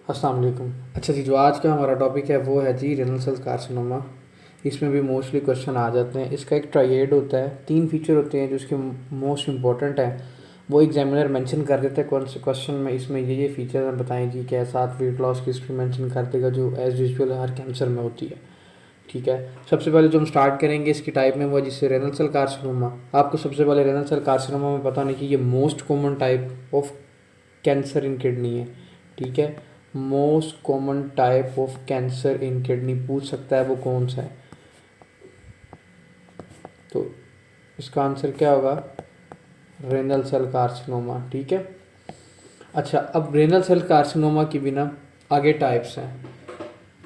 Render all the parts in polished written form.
अस्सलाम वालेकुम। अच्छा जी, जो आज का हमारा टॉपिक है वो है जी रेनल सेल कार्सिनोमा। इसमें भी मोस्टली क्वेश्चन आ जाते हैं। इसका एक ट्राइएड होता है, 3 फीचर होते हैं जो इसके मोस्ट इंपॉर्टेंट हैं। वो एग्जामिनर मेंशन कर देता है कौन से क्वेश्चन में इसमें ये फीचर हैं बताएं जी। क्या साथ वेट लॉस की हिस्ट्री मेंशन कर देगा जो एज यूजुअल हर कैंसर में होती है। ठीक है, सबसे पहले जो हम स्टार्ट करेंगे इसकी टाइप में वो जिससे रेनल सेल कार्सिनोमा। आपको सबसे पहले रेनल सेल कार्सिनोमा में पता नहीं कि ये most common type of cancer in kidney है। ठीक है, most common type of cancer in kidney पूछ सकता है, वो कौन सा है। तो इसका आंसर क्या होगा? Renal cell carcinoma. ठीक है, अच्छा अब रेनल सेल कार्सिनोमा की भी ना आगे टाइप्स हैं।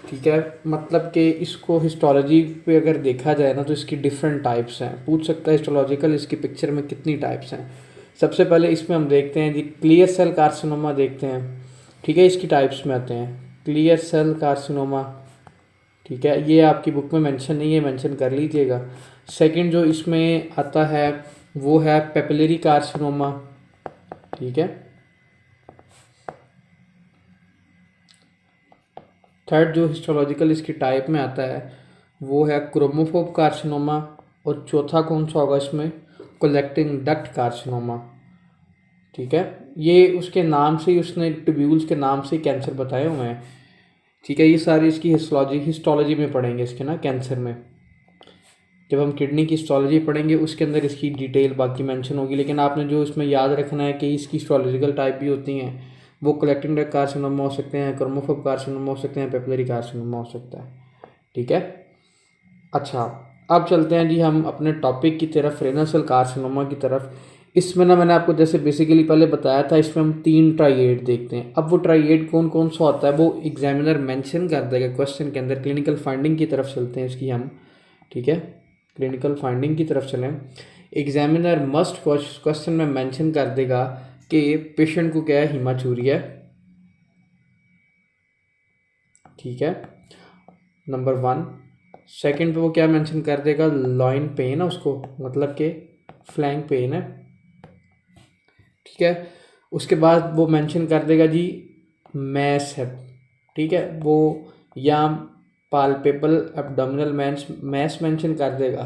ठीक है, मतलब कि इसको हिस्टोलॉजी पे अगर देखा जाए ना तो इसकी डिफरेंट टाइप्स हैं। पूछ सकता है हिस्टोलॉजिकल इसकी पिक्चर में कितनी टाइप्स हैं। सबसे पहले इसमें हम देखते हैं जी क्लियर सेल कार्सिनोमा देखते हैं। ठीक है, इसकी टाइप्स में आते हैं क्लियर सेल कार्सिनोमा। ठीक है, ये आपकी बुक में मेंशन नहीं है, मेंशन कर लीजिएगा। सेकंड जो इसमें आता है वो है पेपिलरी कार्सिनोमा। ठीक है, थर्ड जो हिस्टोलॉजिकल इसकी टाइप में आता है वो है क्रोमोफोब कार्सिनोमा। और चौथा कौन सा होगा इसमें? Collecting duct carcinoma. ठीक है, ये उसके नाम से ही उसने ट्यूब्यूल्स के नाम से कैंसर बताए हुए हैं। ठीक है, ये सारी इसकी हिस्टोलॉजी में पढ़ेंगे इसके ना कैंसर में। जब हम किडनी की हिस्टोलॉजी पढ़ेंगे उसके अंदर इसकी डिटेल बाकी मेंशन होगी। लेकिन आपने जो इसमें याद रखना है कि इसकी हिस्टोलॉजिकल टाइप भी होती हैं। वो कलेक्टिंग डक्ट कार्सिनोमा हो सकते हैं, क्रोमोफोब कार्सिनोमा हो सकते हैं, पेपिलरी कार्सिनोमा हो सकता है। ठीक है, अच्छा अब चलते हैं जी हम अपने टॉपिक की तरफ, रेनल सेल कार्सिनोमा की तरफ। इसमें ना मैंने आपको जैसे बेसिकली पहले बताया था, इसमें हम 3 ट्राइएड देखते हैं। अब वो ट्राइएड कौन कौन सा होता है वो एग्जामिनर मेंशन कर देगा क्वेश्चन के अंदर। क्लिनिकल फाइंडिंग की तरफ चलते हैं इसकी हम। ठीक है, क्लिनिकल फाइंडिंग की तरफ चलें। एग्जामिनर मस्ट क्वेश्चन में मेंशन कर देगा कि पेशेंट को क्या है, हीमाचूरिया। ठीक है, नंबर 1। सेकंड पे वो क्या मेंशन कर देगा? लॉइन पेन है उसको, मतलब कि फ्लैंक पेन है। ठीक है, उसके बाद वो मेंशन कर देगा जी मैस है। ठीक है, वो या पाल्पेबल एब्डोमिनल मैस मेंशन कर देगा।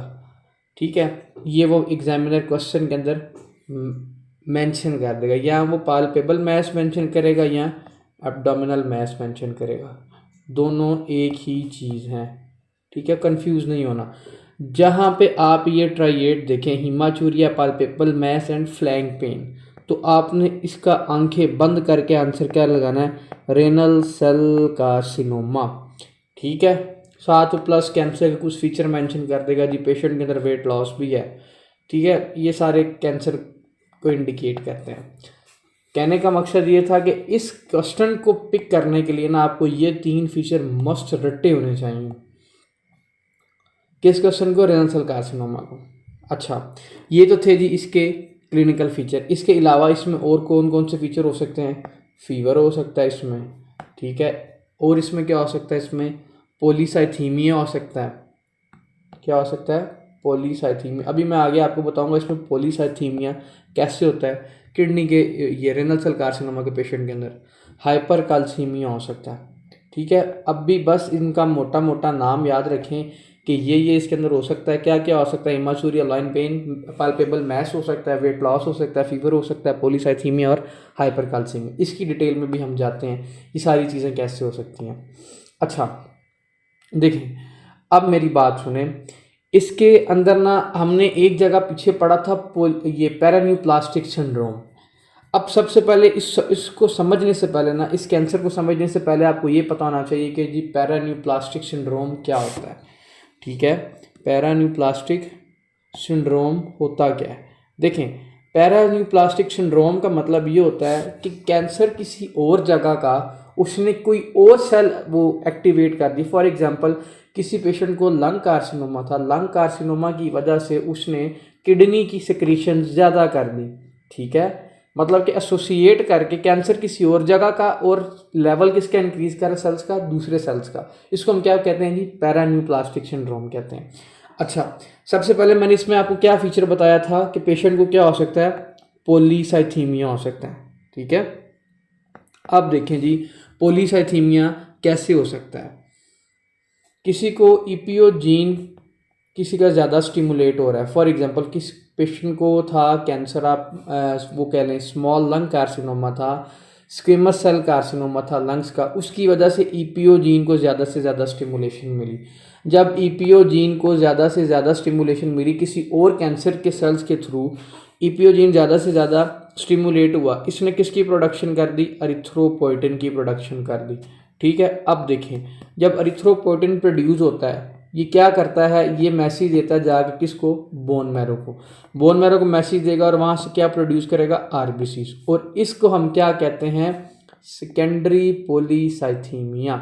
ठीक है, ये वो एग्जामिनर क्वेश्चन के अंदर मेंशन कर देगा, या वो पाल्पेबल मैस मेंशन करेगा या एब्डोमिनल मैस मेंशन करेगा। दोनों एक ही चीज़ हैं। ठीक है, कंफ्यूज नहीं होना। जहाँ पे आप ये ट्राइएड देखें haematuria, palpable mass and flank pain, तो आपने इसका आंखें बंद करके आंसर क्या लगाना है? Renal cell carcinoma. ठीक है, साथ प्लस कैंसर के कुछ फीचर मेंशन कर देगा जी, पेशेंट के अंदर वेट लॉस भी है। ठीक है, ये सारे कैंसर को इंडिकेट करते हैं। कहने का मकसद ये था कि इस क्वेश्चन को पिक करने के लिए ना आपको ये 3 फीचर मस्ट रट्टे होने चाहिए। किस क्वेश्चन को? रेनल सेल कार्सिनोमा को। अच्छा, ये तो थे जी इसके क्लिनिकल फीचर। इसके अलावा इसमें और कौन कौन से फीचर हो सकते हैं? फीवर हो सकता है इसमें। ठीक है, और इसमें क्या हो सकता है? इसमें पॉलीसाइथीमिया हो सकता है। क्या हो सकता है? पॉलीसाइथीमिया। अभी मैं आगे आपको बताऊंगा इसमें पॉलीसाइथीमिया कैसे होता है किडनी के, ये रेनल सेल कार्सिनोमा के पेशेंट के अंदर। हाइपर कैल्सीमिया हो सकता है। ठीक है, अब भी बस इनका मोटा मोटा नाम याद रखें कि ये इसके अंदर हो सकता है। क्या क्या हो सकता है? इमाचूरिया, लाइन पेन, पाल्पेबल मैस हो सकता है, वेट लॉस हो सकता है, फीवर हो सकता है, पॉलीसाइथीमिया और हाइपर कैल्सीमिया। इसकी डिटेल में भी हम जाते हैं ये सारी चीज़ें कैसे हो सकती हैं। अच्छा देखें, अब मेरी बात सुने। इसके अंदर ना हमने एक जगह पीछे पढ़ा था ये पैरान्यूप्लास्टिक सिंड्रोम। अब सबसे पहले इसको समझने से पहले ना, इस कैंसर को समझने से पहले आपको ये पता होना चाहिए कि जी पैरान्यूप्लास्टिक सिंड्रोम क्या होता है। ठीक है, पैरान्यूप्लास्टिक सिंड्रोम होता क्या है? देखें, पैरान्यूप्लास्टिक सिंड्रोम का मतलब ये होता है कि कैंसर किसी और जगह का उसने कोई और सेल वो एक्टिवेट कर दी। फॉर एग्जांपल किसी पेशेंट को लंग कार्सिनोमा था, लंग कार्सिनोमा की वजह से उसने किडनी की सिक्रीशन ज़्यादा कर दी। ठीक है, मतलब कि एसोसिएट करके कैंसर किसी और जगह का और लेवल किसका इंक्रीज कर सेल्स का? दूसरे सेल्स का। इसको हम क्या कहते हैं जी? पैरान्यूप्लास्टिक सिंड्रोम कहते हैं। अच्छा, सबसे पहले मैंने इसमें आपको क्या फीचर बताया था कि पेशेंट को क्या हो सकता है? पॉलीसाइथीमिया हो सकता है। ठीक है, अब देखें जी, पॉलीसाइथीमिया कैसे हो सकता है? किसी को ईपीओ जीन किसी का ज़्यादा स्टिमुलेट हो रहा है, फॉर एग्जांपल किस पेशेंट को था कैंसर, आप वो कह लें स्मॉल लंग कार्सिनोमा था, स्क्वेमस सेल कार्सिनोमा था लंग्स का, उसकी वजह से ईपीओ जीन को ज़्यादा से ज़्यादा स्टिमुलेशन मिली। जब ईपीओ जीन को ज़्यादा से ज़्यादा स्टिमुलेशन मिली किसी और कैंसर के सेल्स के थ्रू, ईपीओ जीन ज़्यादा से ज़्यादा स्टिमुलेट हुआ, इसने किसकी प्रोडक्शन कर दी? एरिथ्रोपोइटिन की प्रोडक्शन कर दी। ठीक है, अब देखें जब एरिथ्रोपोइटिन प्रोड्यूस होता है ये क्या करता है? ये मैसेज देता है जाके किसको? बोन मैरो को। बोन मैरो को मैसेज देगा और वहाँ से क्या प्रोड्यूस करेगा? आरबीसीज। और इसको हम क्या कहते हैं? Secondary polycythaemia.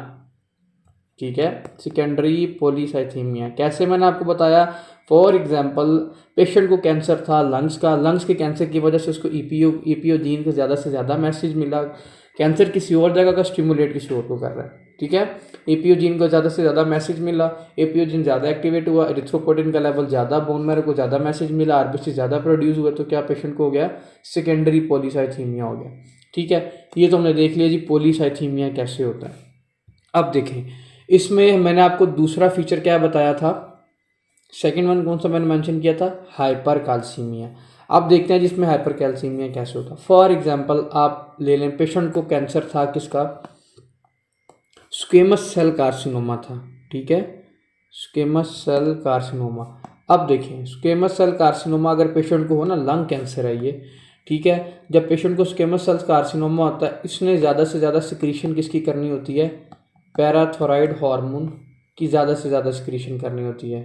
ठीक है, सेकेंडरी पॉलीसाइथीमिया। कैसे? मैंने आपको बताया, फॉर एग्जांपल पेशेंट को कैंसर था लंग्स का, लंग्स के कैंसर की वजह से उसको ईपीओ जीन का ज़्यादा से ज़्यादा मैसेज मिला, कैंसर किसी और जगह का स्टिमुलेट किसी और को कर रहा है। ठीक है, ईपीओ जीन को ज़्यादा से ज़्यादा मैसेज मिला, ईपीओ जीन ज़्यादा एक्टिवेट हुआ, एरिथ्रोपोइटिन का लेवल ज़्यादा, बोन मैरो को ज़्यादा मैसेज मिला, आरबीसी ज़्यादा प्रोड्यूस हुआ, तो क्या पेशेंट को हो गया? सेकेंडरी पॉलीसाइथीमिया हो गया। ठीक है, ये तो हमने देख लिया जी पॉलीसाइथीमिया कैसे होता है। अब देखें इसमें मैंने आपको दूसरा फीचर क्या बताया था, सेकेंड वन कौन सा मैंने मेंशन किया था? Hyper calcaemia. अब देखते हैं जिसमें हाइपर कैल्सीमिया कैसे होता है। फॉर एग्जांपल आप ले लें पेशेंट को कैंसर था किसका? स्क्वेमस सेल कार्सिनोमा था। ठीक है, स्क्वेमस सेल कार्सिनोमा। अब देखें स्क्वेमस सेल कार्सिनोमा अगर पेशेंट को हो ना, लंग कैंसर है ये। ठीक है, जब पेशेंट को स्क्वेमस सेल कार्सिनोमा होता है इसने ज़्यादा से ज़्यादा सिक्रीशन किसकी करनी होती है? पैराथोराइड हार्मोन की ज़्यादा से ज़्यादा सिक्रीशन करनी होती है।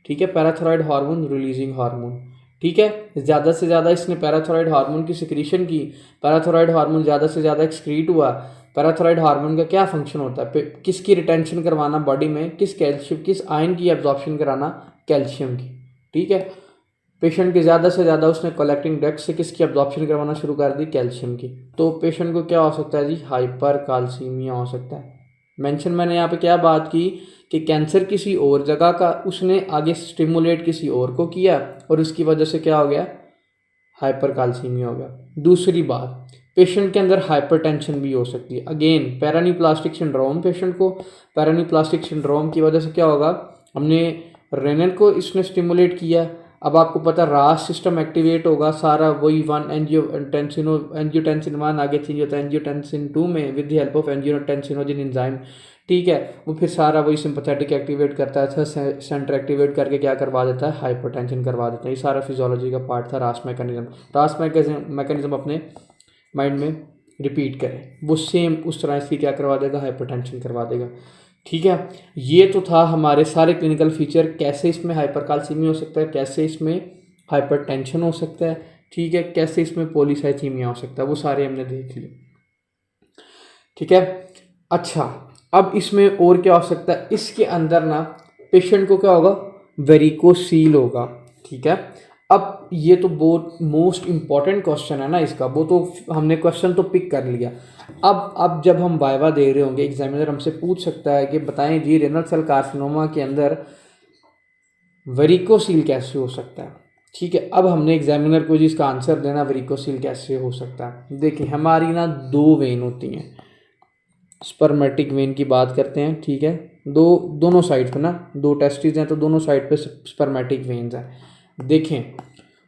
ठीक है, पैराथोराइड हार्मोन रिलीजिंग हार्मोन। ठीक है, ज़्यादा से ज़्यादा इसने पैराथोराइड हार्मोन की सिक्रीशन की, पैराथोराइड हार्मोन ज़्यादा से ज़्यादा एक्सक्रीट हुआ। पैराथोराइड हार्मोन का क्या फंक्शन होता है? किसकी रिटेंशन करवाना बॉडी में? किस कैल्शियम, किस आयन की एब्जॉर्प्शन कराना? कैल्शियम की। ठीक है, पेशेंट के ज़्यादा से ज़्यादा उसने कलेक्टिंग डक्ट से किसकी एब्जॉर्प्शन करवाना शुरू कर दी? कैल्शियम की। तो पेशेंट को क्या हो सकता है जी? हाइपर कैल्सीमिया हो सकता है। मेंशन मैंने यहाँ पे क्या बात की कि कैंसर किसी और जगह का, उसने आगे स्टिमुलेट किसी और को किया और उसकी वजह से क्या हो गया? हाइपर कैल्सीमिया हो गया। दूसरी बात, पेशेंट के अंदर हाइपरटेंशन भी हो सकती है। अगेन पैरान्यूप्लास्टिक सिंड्रोम, पेशेंट को पैरान्यूप्लास्टिक सिंड्रोम की वजह से क्या होगा? हमने रेनल को इसने स्टिमुलेट किया, अब आपको पता रास सिस्टम एक्टिवेट होगा, सारा वही वन एंजियोटेंसिन 1 आगे चेंज होता है एंजियोटेंसिन 2 में with the help of angiotensinogen enzyme. ठीक है, वो फिर सारा वही सिंपैथेटिक एक्टिवेट करता है, सेंटर एक्टिवेट करके क्या करवा देता है? हाइपरटेंशन करवा देता है। ये सारा फिजियोलॉजी का पार्ट था रास मैकेनिज्म। रास मैकेनिज्म अपने माइंड में रिपीट करें, वो सेम उस तरह इसकी क्या करवा देगा? हाइपरटेंशन करवा देगा। ठीक है, ये तो था हमारे सारे क्लिनिकल फीचर, कैसे इसमें हाइपरकाल्सीमिया हो सकता है, कैसे इसमें हाइपरटेंशन हो सकता है, ठीक है, कैसे इसमें पॉलीसाइथीमिया हो सकता है, वो सारे हमने देख लिए। ठीक है, अच्छा अब इसमें और क्या हो सकता है? इसके अंदर ना पेशेंट को क्या होगा? वेरिकोसील होगा। ठीक है, अब ये तो बहुत मोस्ट इम्पॉर्टेंट क्वेश्चन है ना इसका, वो तो हमने क्वेश्चन तो पिक कर लिया। अब जब हम वाइवा दे रहे होंगे एग्जामिनर हमसे पूछ सकता है कि बताएं जी रेनल सेल कार्सिनोमा के अंदर वेरिकोसील कैसे हो सकता है। ठीक है, अब हमने एग्जामिनर को जिसका आंसर देना वेरिकोसील कैसे हो सकता है। देखिए हमारी ना 2 वेन होती हैं, स्पर्मेटिक वेन की बात करते हैं। ठीक है, दोनों साइड पे ना 2 टेस्टिस हैं तो दोनों साइड पे स्पर्मेटिक वेन्स हैं। देखें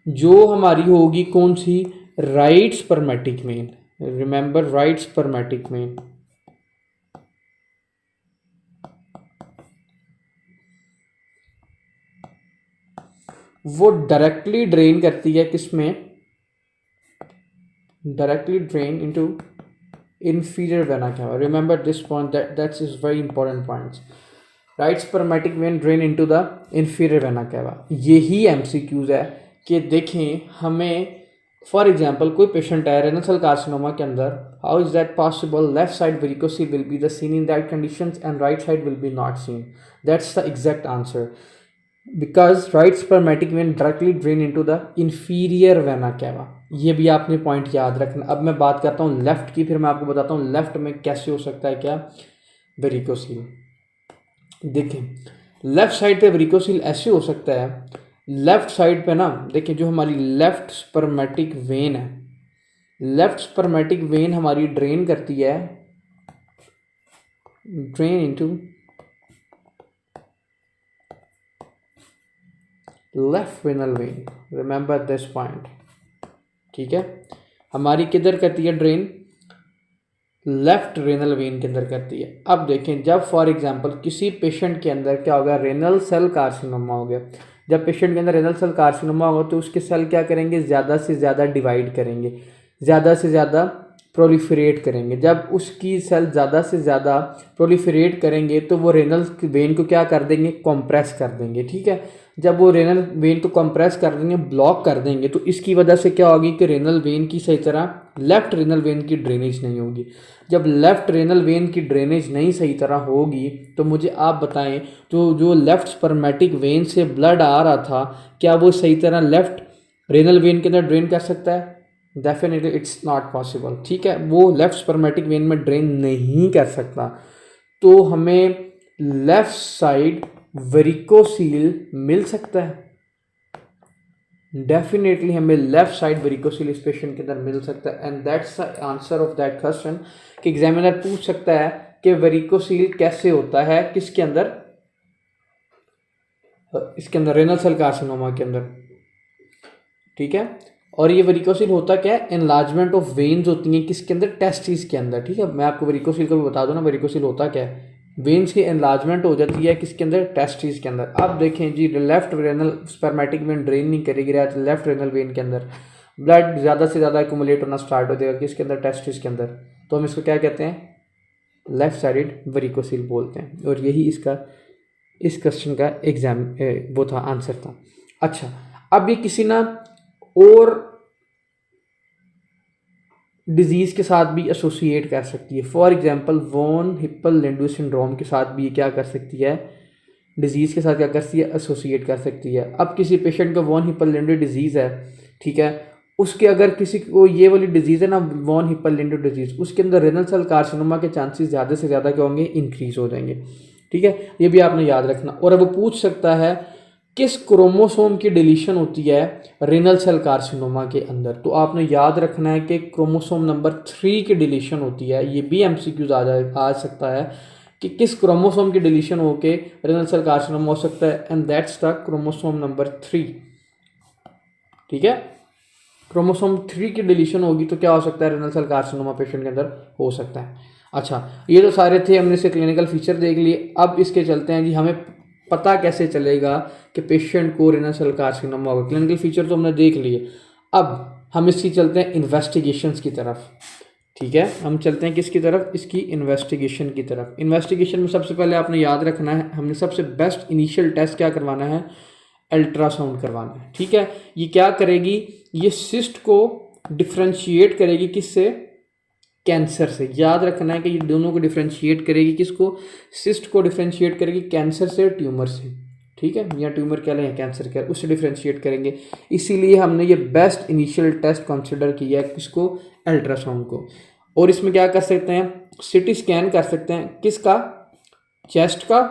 जो हमारी होगी कौन सी? Right spermatic vein. Remember right spermatic vein. वो डायरेक्टली ड्रेन करती है किसमें? Directly drain into inferior vena cava. Remember this point, that is very important points. Right spermatic vein drain into the inferior vena cava. यही MCQs है कि देखें हमें for example कोई पेशेंट है रेनल सेल कार्सिनोमा के अंदर, how is that possible? Left side varicocele will be the seen in that conditions and right side will be not seen. That's the exact answer, because right spermatic when directly drain into the inferior vena cava. ये भी आपने point याद रखना। अब मैं बात करता हूँ लेफ्ट की, फिर मैं आपको बताता हूँ लेफ्ट में कैसे हो सकता है क्या वेरिकोसील। देखें लेफ्ट साइड पे वेरिकोसील ऐसे हो सकता है, लेफ्ट साइड पे ना देखिए जो हमारी लेफ्ट स्पर्मेटिक वेन है, लेफ्ट स्पर्मेटिक वेन हमारी ड्रेन करती है drain into left renal when, remember this point. ठीक है, हमारी किधर करती है ड्रेन, लेफ्ट रेनल वेन के अंदर करती है। अब देखें, जब फॉर एग्जांपल किसी पेशेंट के अंदर क्या होगा, रेनल सेल कार्सिनोमा हो गया। जब पेशेंट के अंदर रेनल सेल कार्सिनोमा होगा तो उसके सेल क्या करेंगे, ज़्यादा से ज़्यादा डिवाइड करेंगे, ज़्यादा से ज़्यादा प्रोलिफरेट करेंगे। जब उसकी सेल ज़्यादा से ज़्यादा प्रोलिफरेट करेंगे तो वो रेनल वेन को क्या कर देंगे, कॉम्प्रेस कर देंगे। ठीक है, जब वो रेनल वेन को कंप्रेस कर देंगे, ब्लॉक कर देंगे, तो इसकी वजह से क्या होगी कि रेनल वेन की सही तरह, लेफ्ट रेनल वेन की ड्रेनेज नहीं होगी। जब लेफ्ट रेनल वेन की ड्रेनेज नहीं सही तरह होगी तो मुझे आप बताएं, तो जो लेफ्ट स्पर्मेटिक वेन से ब्लड आ रहा था, क्या वो सही तरह लेफ्ट रेनल वेन के अंदर ड्रेन कर सकता है? Definitely it's not possible. ठीक है, वो लेफ्ट स्पर्मेटिक वेन में ड्रेन नहीं कर सकता। तो हमें लेफ्ट साइड वेरिकोसील मिल सकता है, डेफिनेटली हमें लेफ्ट साइड वेरिकोसील इस पेशेंट के अंदर मिल सकता है। And that's the answer of that question कि एग्जामिनर पूछ सकता है कि वेरिकोसील कैसे होता है, किसके अंदर, इसके अंदर रेनल सेल कार्सिनोमा के अंदर। ठीक है, और ये वेरिकोसील होता क्या है, एनलार्जमेंट ऑफ वेन्स होती हैं किसके अंदर, टेस्टिस के अंदर। ठीक है, मैं आपको वेरिकोसील को भी बता दूं ना, वेरिकोसील होता क्या है, वेन्स की एनलार्जमेंट हो जाती है किसके अंदर, टेस्टिस के अंदर। अब देखें जी, left renal spermatic vein drain नहीं करेगी लेफ्ट रेनल वेन के अंदर, ब्लड ज़्यादा से ज़्यादा एक्यूमुलेट होना स्टार्ट हो जाएगा किसके अंदर, टेस्टिस के अंदर। तो हम इसको क्या कहते हैं, लेफ्ट साइडेड वेरिकोसील बोलते हैं। और यही इसका, इस क्वेश्चन का एग्जाम वो था, आंसर था। अच्छा, अब ये किसी ना और डिजीज़ के साथ भी एसोसिएट कर सकती है। फॉर एग्जांपल वॉन हिप्पल-लैंडू सिंड्रोम के साथ भी ये क्या कर सकती है, डिजीज़ के साथ क्या कर सकती है, एसोसिएट कर सकती है। अब किसी पेशेंट का वॉन हिप्पल-लैंडू डिजीज़ है, ठीक है, उसके अगर किसी को ये वाली डिजीज़ है ना, वॉन हिप्पल-लैंडू डिजीज़, उसके अंदर रेनल सेल कार्सिनोमा के चांसेस ज़्यादा से ज़्यादा क्या होंगे, इंक्रीज हो जाएंगे। ठीक है, ये भी आपने याद रखना। और अब वो पूछ सकता है किस क्रोमोसोम की डिलीशन होती है रेनल सेल कार्सिनोमा के अंदर, तो आपने याद रखना है कि क्रोमोसोम नंबर 3 की डिलीशन होती है। ये भी एमसीक्यूज आ सकता है कि किस क्रोमोसोम की डिलीशन होके रेनल सेल कार्सिनोमा हो सकता है, and that's the chromosome number 3। ठीक है, क्रोमोसोम 3 की डिलीशन होगी तो क्या हो सकता है, रेनल सेल कार्सिनोमा पेशेंट के अंदर हो सकता है। अच्छा, ये तो सारे थे, हमने से क्लिनिकल फीचर देख लिए। अब इसके चलते हैं जी, हमें पता कैसे चलेगा कि पेशेंट को रेनल सेल कार्सिनोमा होगा। क्लिनिकल फीचर तो हमने देख लिए, अब हम इसकी चलते हैं इन्वेस्टिगेशंस की तरफ। ठीक है, हम चलते हैं किसकी तरफ, इसकी इन्वेस्टिगेशन की तरफ। इन्वेस्टिगेशन में सबसे पहले आपने याद रखना है, हमने सबसे बेस्ट इनिशियल टेस्ट क्या करवाना है, अल्ट्रासाउंड करवाना है। ठीक है, ये क्या करेगी, ये सिस्ट को डिफ्रेंशिएट करेगी किससे, कैंसर से। याद रखना है कि ये दोनों को डिफ्रेंशिएट करेगी, किसको, सिस्ट को डिफ्रेंशिएट करेगी कैंसर से, ट्यूमर से। ठीक है, या ट्यूमर क्या लें, कैंसर क्या, उससे डिफ्रेंशिएट करेंगे। इसीलिए हमने ये बेस्ट इनिशियल टेस्ट कंसिडर किया है, किसको, अल्ट्रासाउंड को। और इसमें क्या कर सकते हैं, सिटी स्कैन कर सकते हैं, किसका, चेस्ट का।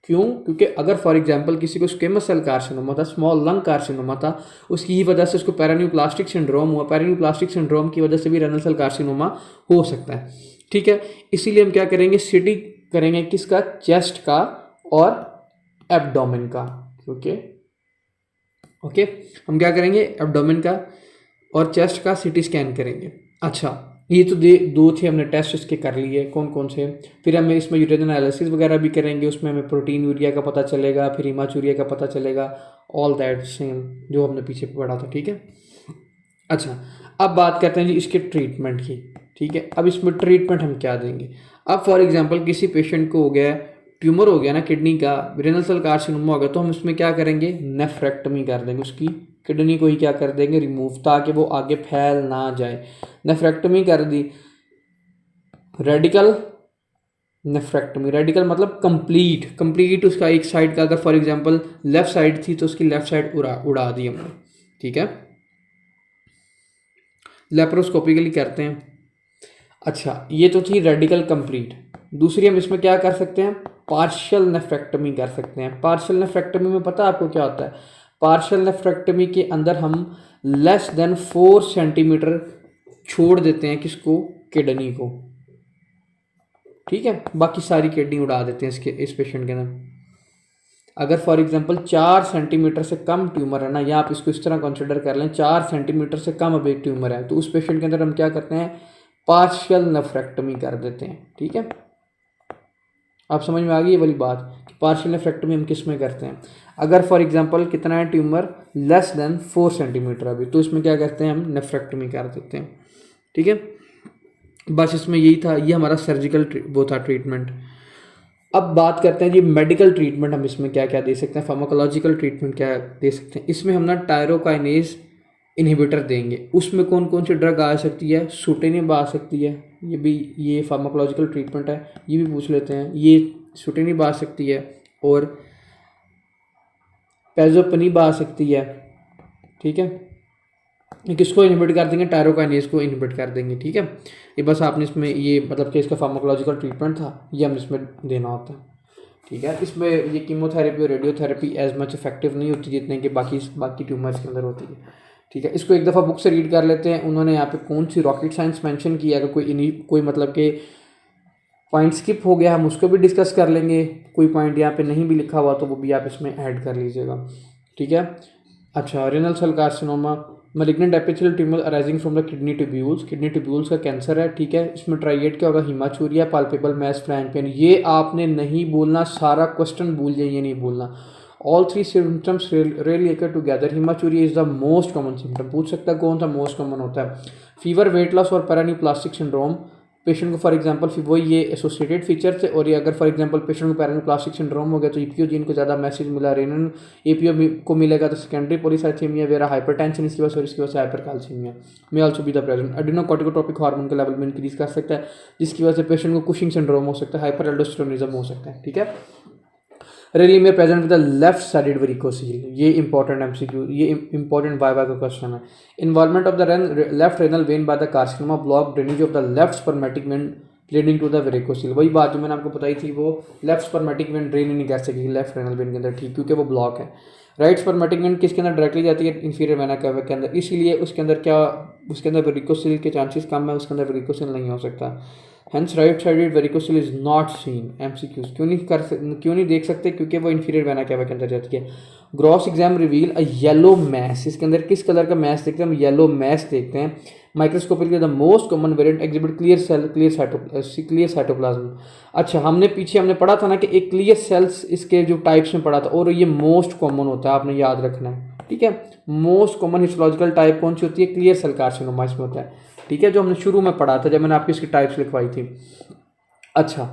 क्यों, क्योंकि अगर फॉर एग्जांपल किसी को स्क्वेमस सेल कार्सिनोमा था, स्मॉल लंग कार्सिनोमा था, उसकी ही वजह से उसको पैरान्यूप्लास्टिक सिंड्रोम हुआ, पैरान्यूप्लास्टिक सिंड्रोम की वजह से भी रेनल सेल कार्सिनोमा हो सकता है। ठीक है, इसीलिए हम क्या करेंगे, सिटी करेंगे किसका, चेस्ट का और एब्डोमेन का। ओके, हम क्या करेंगे, एब्डोमेन का और चेस्ट का सिटी स्कैन करेंगे। अच्छा, ये तो दो थे, हमने टेस्ट इसके कर लिए, कौन कौन से। फिर हमें इसमें यूरिन एनालिसिस वगैरह भी करेंगे, उसमें हमें प्रोटीन यूरिया का पता चलेगा, फिर हीमाचूरिया का पता चलेगा, ऑल दैट सेम जो हमने पीछे पढ़ा था। ठीक है, अच्छा, अब बात करते हैं जी इसके ट्रीटमेंट की। ठीक है, अब इसमें ट्रीटमेंट हम क्या देंगे। अब फॉर एग्जांपल किसी पेशेंट को हो गया ट्यूमर, हो गया ना किडनी का, रेनल सेल कार्सिनोमा हो गया, तो हम इसमें क्या करेंगे, नेफ्रेक्टमी कर देंगे, उसकी किडनी को ही क्या कर देंगे, रिमूव, ताकि वो आगे फैल ना जाए। नेफ्रेक्टमी कर दी, रेडिकल नेफ्रेक्टमी, रेडिकल मतलब कंप्लीट उसका एक साइड का, अगर फॉर एग्जांपल लेफ्ट साइड थी तो उसकी लेफ्ट साइड उड़ा दी हमने। ठीक है, लेप्रोस्कोपिकली करते हैं। अच्छा, ये तो थी रेडिकल कंप्लीट। दूसरी हम इसमें क्या कर सकते हैं, पार्शियल नेफ्रेक्टमी कर सकते हैं। पार्शियल नेफ्रेक्टमी में पता है आपको क्या होता है, पार्शियल नेफ्रेक्टमी के अंदर हम लेस देन 4 सेंटीमीटर छोड़ देते हैं, किसको, किडनी को। ठीक है, बाकी सारी किडनी उड़ा देते हैं इस पेशेंट के अंदर। अगर फॉर एग्जांपल 4 सेंटीमीटर से कम ट्यूमर है ना, या आप इसको इस तरह कंसिडर कर लें, 4 सेंटीमीटर से कम अब एक ट्यूमर है, तो उस पेशेंट के अंदर हम क्या करते हैं, पार्शियल नेफ्रेक्टमी कर देते हैं। ठीक है, आप समझ में आ गई ये वाली बात कि पार्शियल नेफ्रेक्टमी हम किस में करते हैं। अगर फॉर एग्जांपल कितना है ट्यूमर, लेस देन 4 सेंटीमीटर अभी, तो इसमें क्या करते हैं हम, नेफ्रेक्टमी कर देते हैं। ठीक है, बस इसमें यही था, ये हमारा सर्जिकल वो था ट्रीटमेंट। अब बात करते हैं जी मेडिकल ट्रीटमेंट, हम इसमें क्या क्या दे सकते हैं, फार्माकोलॉजिकल ट्रीटमेंट क्या दे सकते हैं। इसमें हम ना टायरोकाइनेज इनहिबिटर देंगे। उसमें कौन कौन सी ड्रग आ सकती है, सुटेनिब आ सकती है, ये भी ये फार्माकोलॉजिकल ट्रीटमेंट है, ये भी पूछ लेते हैं। ये सुटेनिब आ सकती है और पैजोपनिब आ सकती है। ठीक है, ये किसको इनहिबिट कर देंगे, टायरोकाइनेज को इनहिबिट कर देंगे। ठीक है, ये बस आपने इसमें ये मतलब कि इसका फार्माकोलॉजिकल ट्रीटमेंट था, ये हम इसमें देना होता है। ठीक है, इसमें ये कीमोथेरेपी और रेडियोथेरेपी एज मच इफेक्टिव नहीं होती जितने कि बाकी ट्यूमर्स के अंदर होती है। ठीक है, इसको एक दफ़ा बुक से रीड कर लेते हैं। उन्होंने यहाँ पे कौन सी रॉकेट साइंस मेंशन किया है, अगर कोई मतलब कि पॉइंट स्किप हो गया हम उसको भी डिस्कस कर लेंगे, कोई पॉइंट यहाँ पे नहीं भी लिखा हुआ तो वो भी आप इसमें ऐड कर लीजिएगा। ठीक है, अच्छा, renal cell carcinoma, malignant epithelial tumour arising from the kidney tubules का कैंसर है। ठीक है, इसमें ट्राइएट क्या होगा, haematuria, palpable mass, flank pain. ये आपने नहीं बोलना, सारा क्वेश्चन भूल जाइए, नहीं बोलना। All 3 symptoms really occur together, haematuria is the most common symptom. पूछ सकता है कौन सा मोस्ट कॉमन होता है, फीवर, वेट लॉस और पैरान्यूप्लास्टिक सिंड्रोम। पेशेंट को फॉर एग्जांपल वही ये एसोसिएटेड फीचर थे, और ये अगर फॉर एग्जांपल पेशेंट को पैरान्यूप्लास्टिक सिंड्रोम हो गया तो ईपीओ जीन को ज़्यादा मैसेज मिला, रेनन एपीओ को मिलेगा तो सेकेंडरी पॉलीसाइथेमिया वेरा, हाइपरटेंशन इसकी वजह से, और इसकी वजह से हाइपरकैल्सीमिया में also be the present. Adrenocorticotropic hormone के लेवल में इंक्रीज कर सकता है, जिसकी वजह से पेशेंट को कुशिंग सिंड्रोम हो सकता है, हाइपर एल्डोस्टेरोनिज्म हो सकता है। ठीक है, रेली में present with the left sided varicocele, ये इंपॉर्टेंट एमसीक्यू, ये इंपॉर्टेंट वाइवा का क्वेश्चन है। Involvement of the left renal vein by the carcinoma, block drainage of the left spermatic vein leading to the varicocele. वही बात जो मैंने आपको बताई थी, वो लेफ्ट स्पर्मेटिक वेन ड्रेन ही नहीं कर सकेगी लेफ्ट रेनल वेन के अंदर, ठीक, क्योंकि वो ब्लॉक है। राइट स्पर्मेटिक वेन किसके अंदर डायरेक्टली जाती है, इंफीरियर वेना कैवा के अंदर, इसीलिए उसके अंदर क्या, उसके अंदर वेरिकोसील के चांसेस कम है, उसके अंदर वेरिकोसील नहीं हो सकता। Hence right sided varicocele is not seen. MCQs क्यों नहीं देख सकते, क्योंकि वो इंफीरियर वेना कैवा के अंदर जाती है। Gross exam reveal a yellow mass, इसके अंदर किस कलर का मैस देखते हैं हम, येलो मैस देखते हैं। Microscopically the most common variant exhibit clear cytoplasm. अच्छा, हमने पढ़ा था ना कि एक क्लियर सेल्स इसके जो टाइप्स में पढ़ा था, और ये मोस्ट कॉमन होता है, आपने याद रखना है। ठीक है, मोस्ट कॉमन हिस्टोलॉजिकल टाइप कौन सी होती है, क्लियर सेल कार्सिनोमा इसमें होता है। ठीक है, जो हमने शुरू में पढ़ा था जब मैंने आपकी इसकी टाइप्स लिखवाई थी। अच्छा,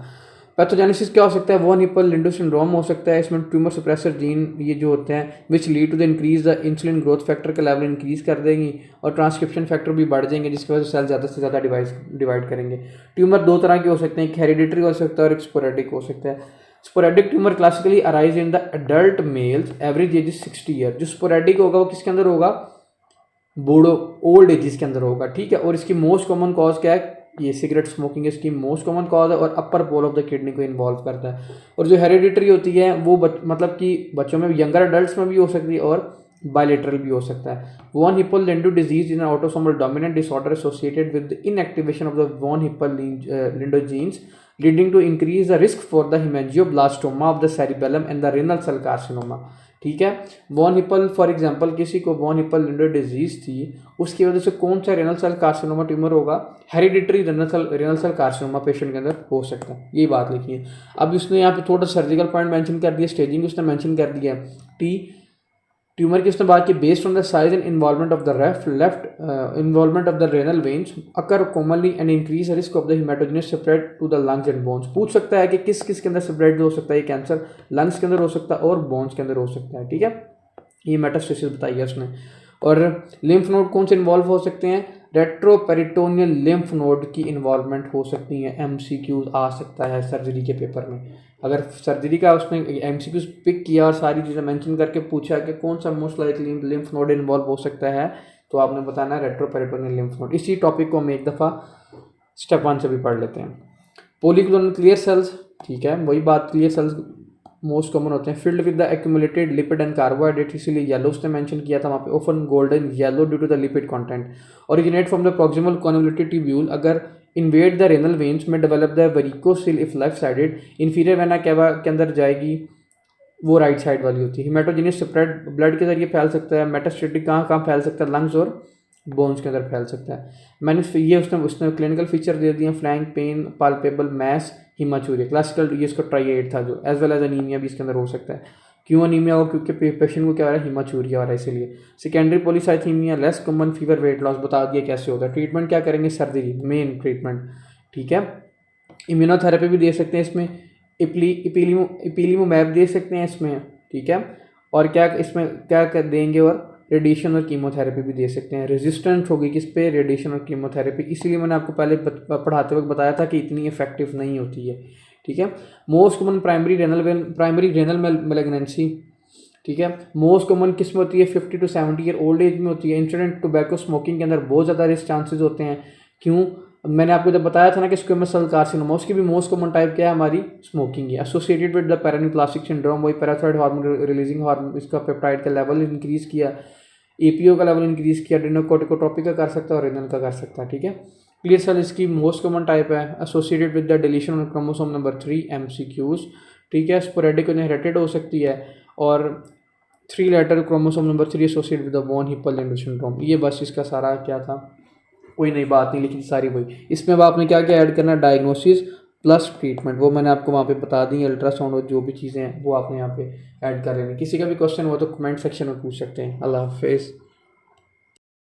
पैथोजेनेसिस क्या हो सकता है, वॉन हिप्पल लिंडो सिंड्रोम हो सकता है। इसमें ट्यूमर सप्रेसर जीन ये जो होते हैं which lead to the increase the insulin growth factor का लेवल इंक्रीज कर देंगी, और ट्रांसक्रिप्शन फैक्टर भी बढ़ जाएंगे, जिसकी वजह से सेल ज़्यादा से ज़्यादा डिवाइड करेंगे। ट्यूमर 2 तरह के हो सकते हैं, एक हेरिडिटरी हो सकता है और एक स्पोरेडिक हो सकता है। Sporadic tumour classically arise in the adult males, average age is 60 year. जो स्पोरेडिक होगा वो किसके अंदर होगा, बूढ़ो ओल्ड एज के अंदर होगा। ठीक है, और इसकी मोस्ट कॉमन कॉज क्या है, ये सिगरेट स्मोकिंग इसकी मोस्ट कॉमन कॉज है, और अपर पोल ऑफ द किडनी को इन्वॉल्व करता है। और जो हेरिडिटरी होती है वो मतलब कि बच्चों में, यंगर एडल्ट्स में भी हो सकती है और बायलेटरल भी हो सकता है। Von Hippel Lindau disease in autosomal dominant disorder associated with inactivation of the von Hippel Lindau genes leading to increase the risk for the haemangioblastoma of the cerebellum and the renal cell carcinoma. ठीक है, von हिप्पल for example, किसी को von Hippel Lindau disease थी, उसकी वजह से कौन सा रेनल सेल कार्सिनोमा ट्यूमर होगा, hereditary renal cell carcinoma patient के अंदर हो सकता है। यही बात लिखी है। अब उसने यहाँ पे थोड़ा सर्जिकल पॉइंट मेंशन कर दिया, स्टेजिंग उसने मेंशन कर दिया। टी ट्यूमर की उसने बात की, based on the size and involvement of the left involvement of the renal veins occur commonly and increase risk of the haematogenous spread to the lungs and bones. पूछ सकता है कि किस किस के अंदर स्प्रेड हो सकता है ये कैंसर, लंग्स के अंदर हो सकता है और बोन्स के अंदर हो सकता है। ठीक है, ये मेटास्टेसिस बताई है उसने। और लिम्फ नोड कौन से इन्वॉल्व हो सकते हैं, रेट्रोपेरिटोनियल लिम्फ नोड की इन्वॉल्वमेंट हो सकती है। एमसीक्यूज आ सकता है सर्जरी के पेपर में, अगर सर्जरी का उसने एमसीक्यूज पिक किया और सारी चीज़ें मेंशन करके पूछा कि कौन सा most likely lymph node involve हो सकता है, तो आपने बताना है रेट्रोपेरिटोनियल लिम्फ नोड। इसी टॉपिक को हम एक दफ़ा स्टेप 1 से भी पढ़ लेते हैं। पॉलीक्लोनल क्लियर सेल्स, ठीक है, वही बात, क्लियर सेल्स मोस्ट कॉमन होते हैं। Filled with the accumulated lipid and carbohydrate, इसीलिए येलो उसने मेंशन किया था वहाँ पे, often golden yellow due to the lipid content. Originate from the proximal convoluted tubule, अगर इन्वेड द रेनल वेन्स में develop the varicocele if left sided, inferior vena cava के अंदर जाएगी वो राइट साइड वाली होती है। हिमेटोजेनियस स्प्रेड ब्लड के जरिए फैल सकता है। मेटास्टेटिक कहाँ कहाँ फैल सकता है, लंग्स और बोन्स के अंदर फैल सकता है। मैंने ये उसने क्लिनिकल फीचर दे दिए, flank pain, palpable mass, haematuria, classical ये इसका ट्राइएड था जो, एज वेल एज अनीमिया भी इसके अंदर हो सकता है। क्यों अनीमिया हो, क्योंकि पेशेंट को क्या हो रहा है, हिमाचूरिया हो रहा है इसीलिए। Secondary polycythaemia, less common fever, weight loss, बता दिया कैसे होता है। ट्रीटमेंट क्या करेंगे, सर्जरी मेन ट्रीटमेंट, ठीक है। इम्यूनोथेरेपी भी दे सकते हैं इसमें, इपीलीमोमैब दे सकते हैं इसमें, ठीक है। और क्या इसमें क्या कर देंगे, और रेडिएशन और कीमोथेरेपी भी दे सकते हैं। रेजिस्टेंट होगी किस पे, रेडिएशन और कीमोथेरेपी, इसीलिए मैंने आपको पहले पढ़ाते वक्त बताया था कि इतनी इफेक्टिव नहीं होती है, ठीक है। Most common primary renal malignancy, ठीक है। मोस्ट कॉमन किस में होती है, 50 to 70 ईयर ओल्ड एज में होती है। इंसिडेंट टोबैको स्मोकिंग के अंदर बहुत ज़्यादा रिस्क चांसेस होते हैं। क्यों, मैंने आपको जब बताया था ना कि स्क्वेमस सेल कार्सिनोमा, उसकी भी मोस्ट कॉमन टाइप क्या है, हमारी स्मोकिंग है। एसोसिएटेड विद द पैरान्यूप्लास्टिक सिंड्रोम, वही पैराथायरॉइड हार्मोन रिलीजिंग हार्मोन, इसका पेप्टाइड का लेवल इंक्रीज किया, एपीओ का लेवल इंक्रीज किया, एड्रेनोकोर्टिकोट्रोपिक का कर सकता है और रेनल का कर सकता है, ठीक है। क्लियर सेल इसकी मोस्ट कॉमन टाइप है, associated with the deletion of chromosome number 3 MCQs, ठीक है। स्पोरेडिक इनहेरिटेड हो सकती है, और 3 letter chromosome number 3 associated with the von Hippel syndrome. ये बस इसका सारा क्या था, कोई नई बात नहीं लिखी, सारी वही। इसमें अब आपने क्या क्या ऐड करना है, डायग्नोसिस प्लस ट्रीटमेंट, वो मैंने आपको वहाँ पे बता दी। अल्ट्रासाउंड और जो भी चीज़ें हैं वो आपने यहाँ पे ऐड कर लेनी। किसी का भी क्वेश्चन हो तो कमेंट सेक्शन में पूछ सकते हैं। अल्लाह हाफिज़।